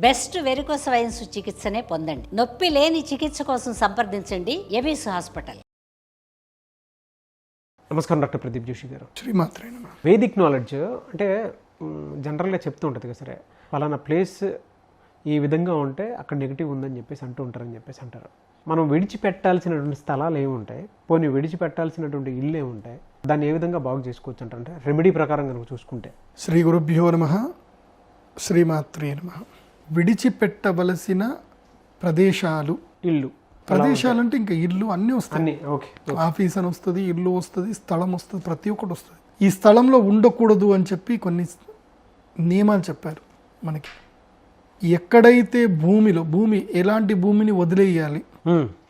Best varicose veins చికిత్సనే పొందండి. నొప్పి లేని చికిత్స కోసం సంప్రదించండి ఎబిస్ హాస్పిటల్. నమస్కారం డాక్టర్ ప్రదీప్ జోషి గారు. శ్రీమాత్రే. వేదిక్ నాలెడ్జ్ అంటే జనరల్గా చెప్తూ ఉంటుంది కదా, సరే పలానా ప్లేస్ ఈ విధంగా ఉంటే అక్కడ నెగిటివ్ ఉందని చెప్పేసి అంటూ ఉంటారని చెప్పేసి అంటారు. మనం విడిచిపెట్టాల్సినటువంటి స్థలాలు ఏముంటాయి, పోనీ విడిచిపెట్టాల్సినటువంటి ఇల్లు ఏముంటాయి, దాన్ని ఏ విధంగా బాగు చేసుకోవచ్చు అంటే రెమెడీ ప్రకారం కనుక చూసుకుంటే? శ్రీ గురుభ్యో నమః. శ్రీమాత్రే నమః. విడిచిపెట్టవలసిన ప్రదేశాలు, ఇల్లు ప్రదేశాలు అంటే ఇంకా ఇల్లు అన్నీ వస్తాయి. ఓకే, ఆఫీస్ అని వస్తుంది, ఇల్లు వస్తుంది, స్థలం వస్తుంది, ప్రతి ఒక్కటి వస్తుంది. ఈ స్థలంలో ఉండకూడదు అని చెప్పి కొన్ని నియమాలు చెప్పారు మనకి. ఎక్కడైతే భూమి ఎలాంటి భూమిని వదిలేయాలి,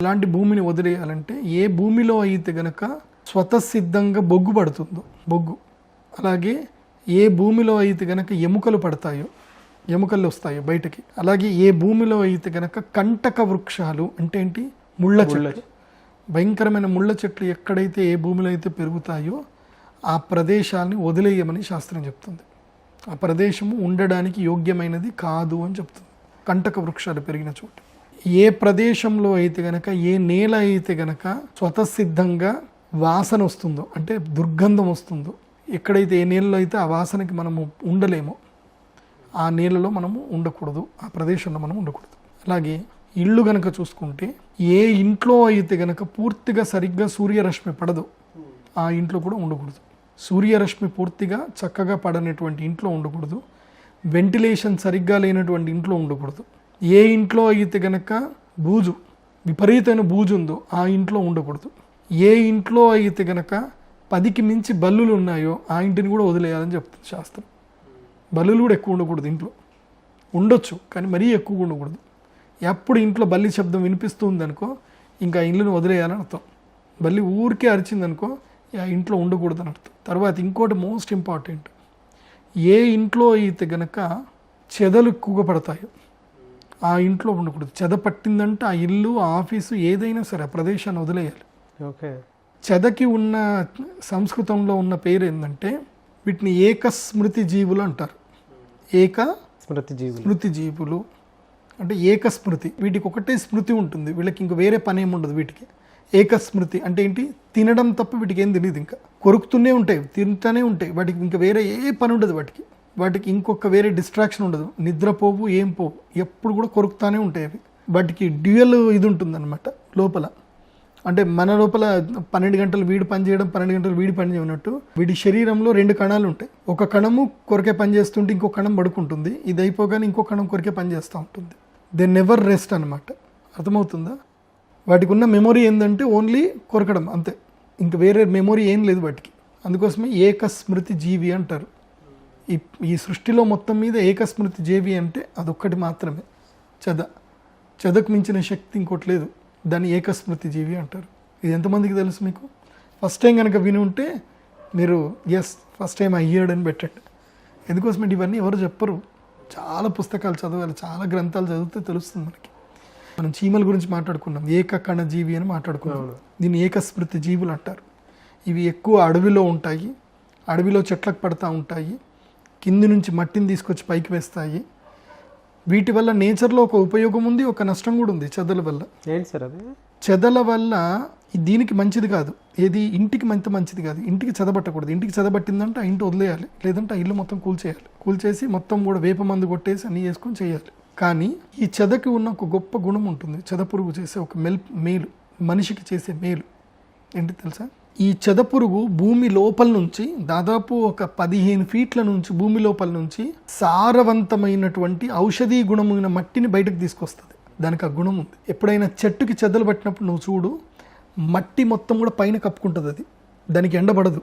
ఎలాంటి భూమిని వదిలేయాలంటే ఏ భూమిలో అయితే గనక స్వతసిద్ధంగా బొగ్గు పడుతుందో బొగ్గు, అలాగే ఏ భూమిలో అయితే గనక ఎముకలు పడతాయో, ఎముకలు వస్తాయో బయటకి, అలాగే ఏ భూమిలో అయితే గనక కంటక వృక్షాలు అంటే ఏంటి, ముళ్ళ చెట్లు, భయంకరమైన ముళ్ళ చెట్లు ఎక్కడైతే ఏ భూమిలో అయితే పెరుగుతాయో ఆ ప్రదేశాన్ని వదిలేయమని శాస్త్రం చెప్తుంది. ఆ ప్రదేశము ఉండడానికి యోగ్యమైనది కాదు అని చెప్తుంది. కంటక వృక్షాలు పెరిగిన చోటు, ఏ ప్రదేశంలో అయితే గనక, ఏ నేల అయితే గనక స్వతసిద్ధంగా వాసన వస్తుందో అంటే దుర్గంధం వస్తుందో, ఎక్కడైతే ఏ నేలలో అయితే ఆ వాసనకి మనము ఉండలేమో ఆ నేలలో మనము ఉండకూడదు, ఆ ప్రదేశంలో మనం ఉండకూడదు. అలాగే ఇల్లు గనక చూసుకుంటే ఏ ఇంట్లో అయితే గనక పూర్తిగా సరిగ్గా సూర్యరశ్మి పడదో ఆ ఇంట్లో కూడా ఉండకూడదు. సూర్యరశ్మి పూర్తిగా చక్కగా పడనటువంటి ఇంట్లో ఉండకూడదు. వెంటిలేషన్ సరిగ్గా లేనటువంటి ఇంట్లో ఉండకూడదు. ఏ ఇంట్లో అయితే గనక విపరీతమైన బూజు ఉందో ఆ ఇంట్లో ఉండకూడదు. ఏ ఇంట్లో అయితే గనక 10కి మించి బల్లులు ఉన్నాయో ఆ ఇంటిని కూడా వదిలేయాలని చెప్తుంది శాస్త్రం. బల్లులు కూడా ఎక్కువ ఉండకూడదు, ఇంట్లో ఉండొచ్చు కానీ మరీ ఎక్కువగా ఉండకూడదు. ఎప్పుడు ఇంట్లో బల్లి శబ్దం వినిపిస్తుంది అనుకో ఇంకా ఇల్లును వదిలేయాలని అర్థం. బల్లి ఊరికే అరిచిందనుకో ఆ ఇంట్లో ఉండకూడదు అని అర్థం. తర్వాత ఇంకోటి మోస్ట్ ఇంపార్టెంట్, ఏ ఇంట్లో అయితే గనక చెదలు ఎక్కువగా పడతాయో ఆ ఇంట్లో ఉండకూడదు. చెద పట్టిందంటే ఆ ఇల్లు, ఆ ఆఫీసు ఏదైనా సరే ఆ ప్రదేశాన్ని వదిలేయాలి. ఓకే. చెదకి ఉన్న సంస్కృతంలో ఉన్న పేరు ఏంటంటే వీటిని ఏకస్మృతి జీవులు అంటారు. స్మృతి జీవులు అంటే ఏకస్మృతి, వీటికి ఒకటే స్మృతి ఉంటుంది, వీళ్ళకి ఇంక వేరే పని ఏమి ఉండదు. వీటికి ఏకస్మృతి అంటే ఏంటి, తినడం తప్ప వీటికి ఏం తెలియదు, ఇంకా కొరుకుతూనే ఉంటాయి, తింటూనే ఉంటాయి. వాటికి ఇంకా వేరే ఏ పని ఉండదు, వాటికి ఇంకొక వేరే డిస్ట్రాక్షన్ ఉండదు. నిద్రపోవు, ఏం పోవు, ఎప్పుడు కూడా కొరుకుతూనే ఉంటాయి అవి. వాటికి డ్యూయల్ ఇది ఉంటుందన్నమాట లోపల. అంటే మన లోపల 12 గంటలు వీడి పని చేయడం, 12 గంటలు వీడి పని చేయనట్టు వీడి శరీరంలో 2 కణాలు ఉంటాయి. ఒక కణము కొరికే పని చేస్తుంటే ఇంకో కణం పడుకుంటుంది, ఇది అయిపోగానే ఇంకో కణం కొరికే పని చేస్తూ ఉంటుంది. దే నెవర్ రెస్ట్ అనమాట. అర్థమవుతుందా? వాటికి ఉన్న మెమొరీ ఏంటంటే ఓన్లీ కొరకడం అంతే, ఇంకా వేరే మెమొరీ ఏం లేదు వాటికి. అందుకోసమే ఏకస్మృతి జీవి అంటారు. ఈ సృష్టిలో మొత్తం మీద ఏకస్మృతి జీవి అంటే అదొక్కటి మాత్రమే, చెదకు మించిన శక్తి ఇంకోటి లేదు. దాన్ని ఏకస్మృతి జీవి అంటారు. ఇది ఎంతమందికి తెలుసు మీకు? ఫస్ట్ టైం కనుక విని ఉంటే మీరు ఫస్ట్ టైం అయ్యాడు అని పెట్టండి. ఎందుకోసమంటే ఇవన్నీ ఎవరు చెప్పరు. చాలా పుస్తకాలు చదవాలి, చాలా గ్రంథాలు చదివితే తెలుస్తుంది మనకి. మనం చీమల గురించి మాట్లాడుకున్నాం, ఏకకణ జీవి అని మాట్లాడుకున్నాం. దీన్ని ఏకస్మృతి జీవులు అంటారు. ఇవి ఎక్కువ అడవిలో ఉంటాయి, అడవిలో చెట్లకు పడతా ఉంటాయి, కింది నుంచి మట్టిని తీసుకొచ్చి పైకి వేస్తాయి. వీటి వల్ల నేచర్లో ఒక ఉపయోగం ఉంది, ఒక నష్టం కూడా ఉంది. చెదల వల్ల ఏంటి సార్ అది? చెదల వల్ల దీనికి మంచిది కాదు, ఏది ఇంటికి మంచిది కాదు. ఇంటికి చెదబట్టకూడదు. ఇంటికి చెదబట్టిందంటే ఆ ఇంటి వదిలేయాలి, లేదంటే ఆ ఇల్లు మొత్తం కూల్చేసి మొత్తం కూడా వేప మందు కొట్టేసి అన్నీ చేసుకొని చేయాలి. కానీ ఈ చెదకి ఉన్న ఒక గొప్ప గుణం ఉంటుంది. చెద పురుగు చేసే ఒక మేలు, మనిషికి చేసే మేలు ఏంటి తెలుసా? ఈ చెద పురుగు భూమి లోపల నుంచి దాదాపు ఒక 15 ఫీట్ల నుంచి భూమి లోపల నుంచి సారవంతమైనటువంటి ఔషధీ గుణమైన మట్టిని బయటకు తీసుకొస్తుంది. దానికి ఆ గుణం ఉంది. ఎప్పుడైనా చెట్టుకి చెదలు పట్టినప్పుడు నువ్వు చూడు, మట్టి మొత్తం కూడా పైన కప్పుకుంటుంది. అది దానికి ఎండబడదు,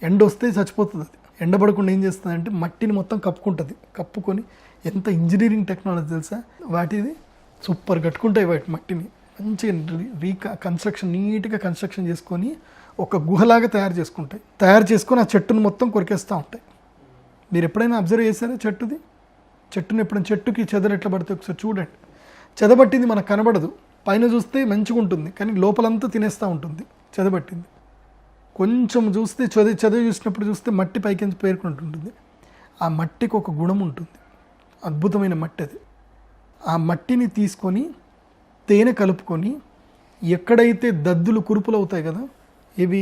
ఎండ వస్తే చచ్చిపోతుంది. అది ఎండబడకుండా ఏం చేస్తుంది అంటే మట్టిని మొత్తం కప్పుకుంటుంది. కప్పుకొని ఎంత ఇంజనీరింగ్ టెక్నాలజీ తెలుసా వాటిది, సూపర్ కట్టుకుంటాయి వాటి మట్టిని. మంచిగా కన్స్ట్రక్షన్, నీట్గా కన్స్ట్రక్షన్ చేసుకొని ఒక గుహలాగా తయారు చేసుకొని ఆ చెట్టును మొత్తం కొరికేస్తూ ఉంటాయి. మీరు ఎప్పుడైనా అబ్జర్వ్ చేశారా చెట్టుని ఎప్పుడైనా చెట్టుకి చెదలు ఎట్లా పడితే ఒకసారి చూడండి. చెదబట్టింది మనకు కనబడదు, పైన చూస్తే మంచిగా ఉంటుంది కానీ లోపలంతా తినేస్తూ ఉంటుంది చెదబట్టింది. కొంచెం చూస్తే చదివి చూసినప్పుడు చూస్తే మట్టి పైకి పేర్కొంటుంటుంది. ఆ మట్టికి ఒక గుణం ఉంటుంది, అద్భుతమైన మట్టి అది. ఆ మట్టిని తీసుకొని తేనె కలుపుకొని ఎక్కడైతే దద్దులు కురుపులు అవుతాయి కదా, ఇవి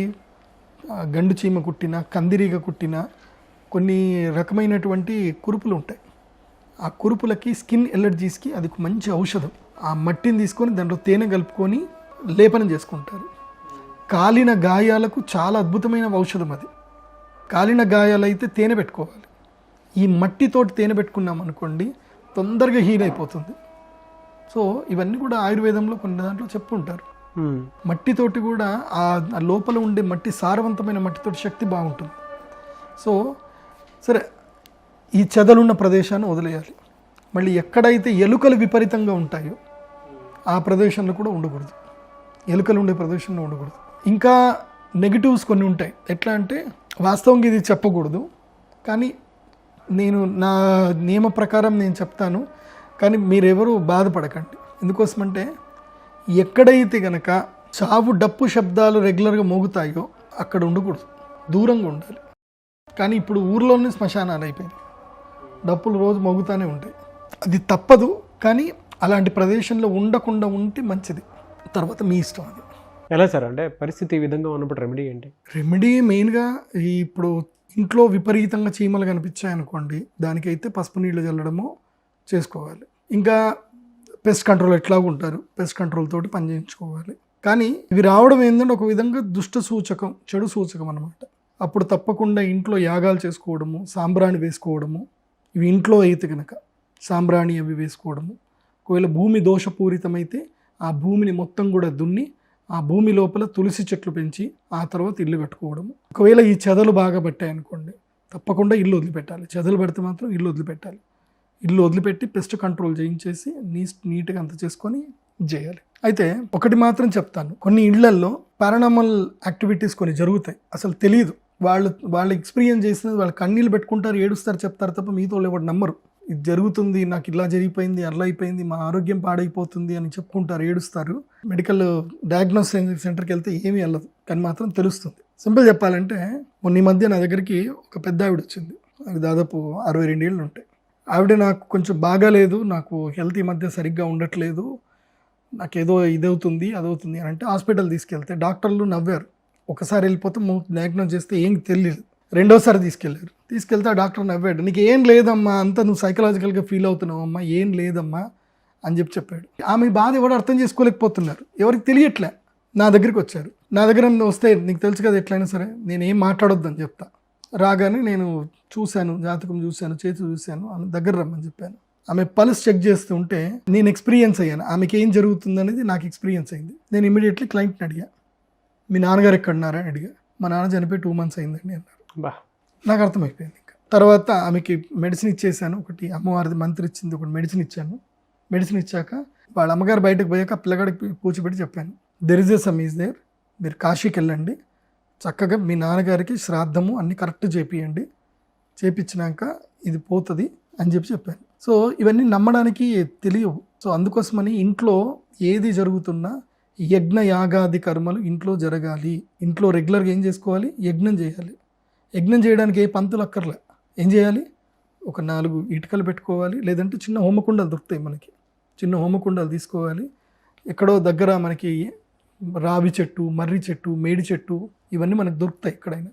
గండు చీమ కుట్టినా కందిరీగ కుట్టినా కొన్ని రకమైనటువంటి కురుపులు ఉంటాయి. ఆ కురుపులకి స్కిన్ ఎలర్జీస్కి అది ఒక మంచి ఔషధం. ఆ మట్టిని తీసుకొని దాంట్లో తేనె కలుపుకొని లేపనం చేసుకుంటారు. కాలిన గాయాలకు చాలా అద్భుతమైన ఔషధం అది. కాలిన గాయాలైతే తేనె పెట్టుకోవాలి. ఈ మట్టితోటి తేనె పెట్టుకున్నాం అనుకోండి తొందరగా హీల్ అయిపోతుంది. సో ఇవన్నీ కూడా ఆయుర్వేదంలో కొన్ని దాంట్లో చెప్పుంటారు. మట్టితోటి కూడా ఆ లోపల ఉండే మట్టి సారవంతమైన మట్టితోటి శక్తి బాగుంటుంది. సో సరే, ఈ చెదలున్న ప్రదేశాన్ని వదిలేయాలి. మళ్ళీ ఎక్కడైతే ఎలుకలు విపరీతంగా ఉంటాయో ఆ ప్రదేశంలో కూడా ఉండకూడదు. ఎలుకలు ఉండే ప్రదేశంలో ఉండకూడదు. ఇంకా నెగిటివ్స్ కొన్ని ఉంటాయి. ఎట్లా అంటే వాస్తవంగా ఇది చెప్పకూడదు, కానీ నేను నా నియమ ప్రకారం నేను చెప్తాను, కానీ మీరెవరూ బాధపడకండి. ఎందుకోసమంటే ఎక్కడైతే గనక చావు డప్పు శబ్దాలు రెగ్యులర్గా మోగుతాయో అక్కడ ఉండకూడదు, దూరంగా ఉండాలి. కానీ ఇప్పుడు ఊర్లోనే శ్మశానాలు అయిపోయినాయి, డప్పులు రోజు మోగుతూనే ఉంటాయి. అది తప్పదు, కానీ అలాంటి ప్రదేశంలో ఉండకుండా ఉంటే మంచిది. తర్వాత మీ ఇష్టం. అది ఎలా సార్ అంటే పరిస్థితి ఈ విధంగా ఉన్నప్పుడు రెమెడీ ఏంటి? రెమెడీ మెయిన్గా ఇప్పుడు ఇంట్లో విపరీతంగా చీమలు కనిపించాయనుకోండి, దానికైతే పసుపు నీళ్ళు చల్లడము చేసుకోవాలి. ఇంకా పెస్ట్ కంట్రోల్ ఎట్లాగూ ఉంటారు, పెస్ట్ కంట్రోల్ తోటి పని చేయించుకోవాలి. కానీ ఇవి రావడం ఏంటంటే ఒక విధంగా దుష్ట సూచకం, చెడు సూచకం అన్నమాట. అప్పుడు తప్పకుండా ఇంట్లో యాగాలు చేసుకోవడము, సాంబ్రాణి వేసుకోవడము, ఇవి ఇంట్లో అయితే కనుక సాంబ్రాణి అవి వేసుకోవడము. ఒకవేళ భూమి దోషపూరితమైతే ఆ భూమిని మొత్తం కూడా దున్ని ఆ భూమి లోపల తులసి చెట్లు పెంచి ఆ తర్వాత ఇల్లు కట్టుకోవడము. ఒకవేళ ఈ చెదలు బాగా పట్టాయనుకోండి తప్పకుండా ఇల్లు వదిలిపెట్టాలి. చెదలు పడితే మాత్రం ఇల్లు వదిలిపెట్టాలి. ఇల్లు వదిలిపెట్టి పెస్ట్ కంట్రోల్ చేయించేసి నీట్గా అంత చేసుకొని చేయాలి. అయితే ఒకటి మాత్రం చెప్తాను, కొన్ని ఇళ్లల్లో పారానార్మల్ యాక్టివిటీస్ కొన్ని జరుగుతాయి, అసలు తెలియదు. వాళ్ళు ఎక్స్పీరియన్స్ చేసినది వాళ్ళు కన్నీళ్ళు పెట్టుకుంటారు, ఏడుస్తారు, చెప్తారు తప్ప మీతో ఎవరు నమ్మరు. ఇది జరుగుతుంది, నాకు ఇలా జరిగిపోయింది, అలా అయిపోయింది, మా ఆరోగ్యం పాడైపోతుంది అని చెప్పుకుంటారు, ఏడుస్తారు. మెడికల్ డయాగ్నోస్టిక్ సెంటర్కి వెళ్తే ఏమీ వెళ్ళదు, కానీ మాత్రం తెలుస్తుంది. సింపుల్ చెప్పాలంటే మొన్న ఈ మధ్య నా దగ్గరికి ఒక పెద్ద ఆవిడ వచ్చింది. అది దాదాపు 62 ఏళ్ళు ఉంటాయి. ఆవిడ నాకు కొంచెం బాగాలేదు, నాకు హెల్త్ ఈ మధ్య సరిగ్గా ఉండట్లేదు, నాకేదో ఇదవుతుంది అదవుతుంది అని అంటే హాస్పిటల్ తీసుకెళ్తే డాక్టర్లు నవ్వారు. ఒకసారి వెళ్ళిపోతే డయాగ్నోస్ చేస్తే ఏం తెలియదు. రెండోసారి తీసుకెళ్తే ఆ డాక్టర్ నవ్వాడు. నీకు ఏం లేదమ్మా, అంతా నువ్వు సైకలాజికల్గా ఫీల్ అవుతున్నావు అమ్మా, ఏం లేదమ్మా అని చెప్పాడు. ఆమె బాధ ఎవరు అర్థం చేసుకోలేకపోతున్నారు, ఎవరికి తెలియట్లే. నా దగ్గరికి వచ్చారు. నా దగ్గర వస్తే నీకు తెలుసు కదా ఎట్లయినా సరే నేను ఏం మాట్లాడొద్దని చెప్తా. రాగానే నేను చూశాను, జాతకం చూశాను, చేతి చూశాను, ఆమె దగ్గర రమ్మని చెప్పాను. ఆమె పల్స్ చెక్ చేస్తూ ఉంటే నేను ఎక్స్పీరియన్స్ అయ్యాను, ఆమెకి ఏం జరుగుతుంది అనేది నాకు ఎక్స్పీరియన్స్ అయింది. నేను ఇమీడియట్లీ క్లయింట్ని అడిగా, మీ నాన్నగారు ఎక్కడున్నారా అని అడిగా. మా నాన్న చనిపోయి 2 months అయిందండి అన్నారు. నాకు అర్థమైపోయింది. ఇంకా తర్వాత ఆమెకి మెడిసిన్ ఇచ్చేసాను. ఒకటి అమ్మవారిది మంత్రి ఇచ్చింది, ఒకటి మెడిసిన్ ఇచ్చాను. మెడిసిన్ ఇచ్చాక వాళ్ళ అమ్మగారు బయటకు పోయాక పిల్లగాడికి కూర్చోబెట్టి చెప్పాను, there is a sum is there, మీరు కాశీకి వెళ్ళండి, చక్కగా మీ నాన్నగారికి శ్రాద్ధము అన్నీ కరెక్ట్ చేపియండి, చేపించినాక ఇది పోతుంది అని చెప్పాను. సో ఇవన్నీ నమ్మడానికి తెలియవు. సో అందుకోసమని ఇంట్లో ఏది జరుగుతున్నా యజ్ఞ యాగాది కర్మలు ఇంట్లో జరగాలి. ఇంట్లో రెగ్యులర్గా ఏం చేసుకోవాలి, యజ్ఞం చేయాలి. యజ్ఞం చేయడానికి ఏ పంతులు అక్కర్లే. ఏం చేయాలి, ఒక 4 ఇటుకలు పెట్టుకోవాలి, లేదంటే చిన్న హోమకుండాలు దొరుకుతాయి మనకి, చిన్న హోమకుండాలు తీసుకోవాలి. ఎక్కడో దగ్గర మనకి రావి చెట్టు, మర్రి చెట్టు, మేడి చెట్టు ఇవన్నీ మనకు దొరుకుతాయి ఎక్కడైనా.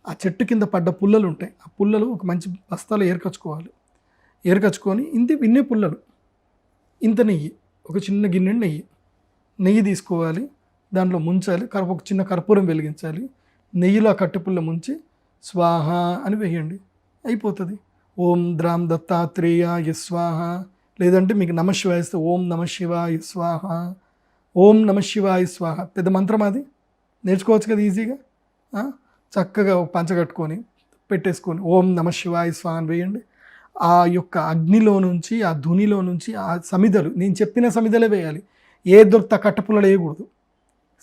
ఆ చెట్టు కింద పడ్డ పుల్లలు ఉంటాయి, ఆ పుల్లలు ఒక మంచి బస్తాలో ఏర్కచ్చుకోవాలి. ఏర్కచ్చుకొని ఇన్నే పుల్లలు, ఇంత నెయ్యి, ఒక చిన్న గిన్నె నెయ్యి తీసుకోవాలి, దాంట్లో ముంచాలి, ఒక చిన్న కర్పూరం వెలిగించాలి, నెయ్యిలో ఆ కట్టెపుల్ల ముంచి స్వాహ అని వేయండి, అయిపోతుంది. ఓం ద్రాం దత్తాత్రేయాయ స్వాహ, లేదంటే మీకు నమశివాయ ఇస్తే ఓం నమశివాయ స్వాహ, ఓం నమశివాయ స్వాహ. పెద్ద మంత్రం అది, నేర్చుకోవచ్చు కదా ఈజీగా. చక్కగా పంచ కట్టుకొని పెట్టేసుకొని ఓం నమశివాయ స్వాహ అని వేయండి. ఆ యొక్క అగ్నిలో నుంచి, ఆ ధునిలో నుంచి ఆ సమిధలు, నేను చెప్పిన సమిధలే వేయాలి, ఏ దొరుకుతా కట్టపుల్లలు వేయకూడదు.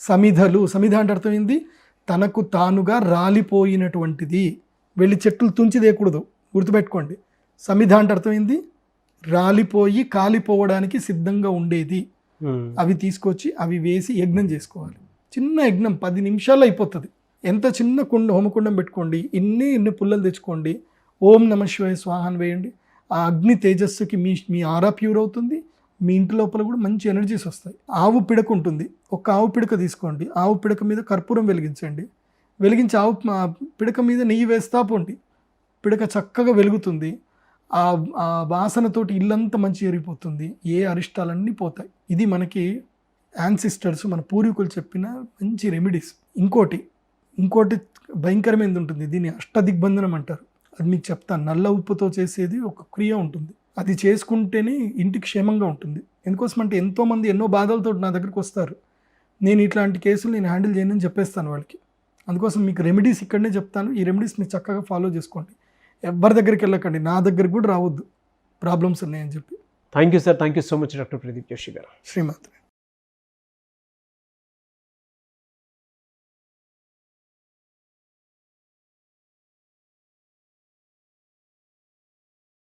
సమిధ అంటే అర్థమైంది తనకు తానుగా రాలిపోయినటువంటిది, వెళ్ళి చెట్లు తుంచి దేయకూడదు, గుర్తుపెట్టుకోండి. సమిధ అంటే అర్థమైంది రాలిపోయి కాలిపోవడానికి సిద్ధంగా ఉండేది. అవి తీసుకొచ్చి అవి వేసి యజ్ఞం చేసుకోవాలి. చిన్న యజ్ఞం 10 నిమిషాల్లో అయిపోతుంది. ఎంత చిన్న హోమకుండం పెట్టుకోండి, ఇన్ని పుల్లలు తెచ్చుకోండి, ఓం నమ శివాయ స్వాహ అని వేయండి. ఆ అగ్ని తేజస్సుకి మీ ఆరా ప్యూర్ అవుతుంది, మీ ఇంటి లోపల కూడా మంచి ఎనర్జీస్ వస్తాయి. ఆవు పిడక ఉంటుంది, ఒక ఆవు పిడక తీసుకోండి, ఆవు పిడక మీద కర్పూరం వెలిగించండి, వెలిగించి ఆవు పిడక మీద నెయ్యి వేస్తా పోండి, పిడక చక్కగా వెలుగుతుంది. ఆ వాసనతోటి ఇల్లంతా మంచి ఎరిగిపోతుంది, ఏ అరిష్టాలన్నీ పోతాయి. ఇది మనకి యాన్సిస్టర్స్ మన పూర్వీకులు చెప్పిన మంచి రెమెడీస్. ఇంకోటి భయంకరమైనది ఉంటుంది, దీన్ని అష్టదిగ్బంధనం అంటారు. అది మీకు చెప్తాను. నల్ల ఉప్పుతో చేసేది ఒక క్రియ ఉంటుంది, అది చేసుకుంటేనే ఇంటికి క్షేమంగా ఉంటుంది. ఎందుకోసం అంటే ఎంతోమంది ఎన్నో బాధలతో నా దగ్గరికి వస్తారు, నేను ఇట్లాంటి కేసులు నేను హ్యాండిల్ చేయనని చెప్పేస్తాను వాళ్ళకి. అందుకోసం మీకు రెమెడీస్ ఇక్కడనే చెప్తాను, ఈ రెమెడీస్ మీరు చక్కగా ఫాలో చేసుకోండి. ఎవరి దగ్గరికి వెళ్ళకండి, నా దగ్గరికి కూడా రావద్దు ప్రాబ్లమ్స్ ఉన్నాయని చెప్పి. Thank you sir, thank you so much doctor Pradeep Joshi గారు. శ్రీమాత్రే.